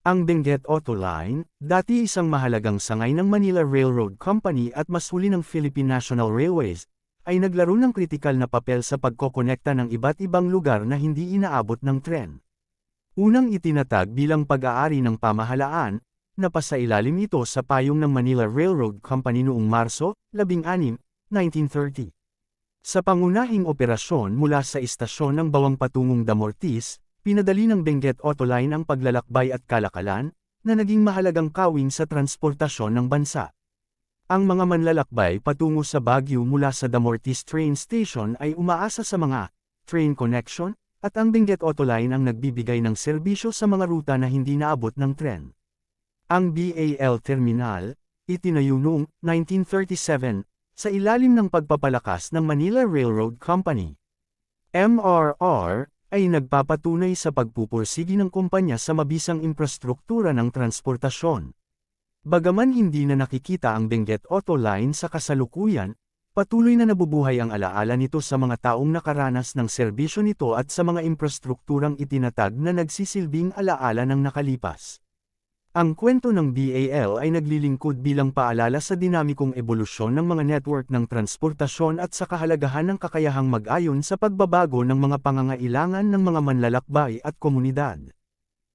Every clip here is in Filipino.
Ang Benguet Auto Line, dati isang mahalagang sangay ng Manila Railroad Company at mas huli ng Philippine National Railways, ay naglaro ng kritikal na papel sa pagkokonekta ng iba't ibang lugar na hindi inaabot ng tren. Unang itinatag bilang pag-aari ng pamahalaan, napasailalim ito sa payong ng Manila Railroad Company noong Marso 16, 1930. Sa pangunahing operasyon mula sa istasyon ng Bawang patungong Damortis, pinadali ng Benguet Auto Line ang paglalakbay at kalakalan, na naging mahalagang kawing sa transportasyon ng bansa. Ang mga manlalakbay patungo sa Baguio mula sa Damortis Train Station ay umaasa sa mga train connection, at ang Benguet Auto Line ang nagbibigay ng serbisyo sa mga ruta na hindi naabot ng tren. Ang BAL Terminal, itinayo noong 1937, sa ilalim ng pagpapalakas ng Manila Railroad Company. MRR, ay nagpapatunay sa pagpupursigi ng kumpanya sa mabisang infrastruktura ng transportasyon. Bagaman hindi na nakikita ang Benguet Auto Line sa kasalukuyan, patuloy na nabubuhay ang alaala nito sa mga taong nakaranas ng serbisyo nito at sa mga infrastrukturang itinatag na nagsisilbing alaala ng nakalipas. Ang kwento ng BAL ay naglilingkod bilang paalala sa dinamikong ebolusyon ng mga network ng transportasyon at sa kahalagahan ng kakayahang mag-ayon sa pagbabago ng mga pangangailangan ng mga manlalakbay at komunidad.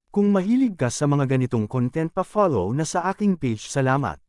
Kung mahilig ka sa mga ganitong content, pa-follow na sa aking page. Salamat.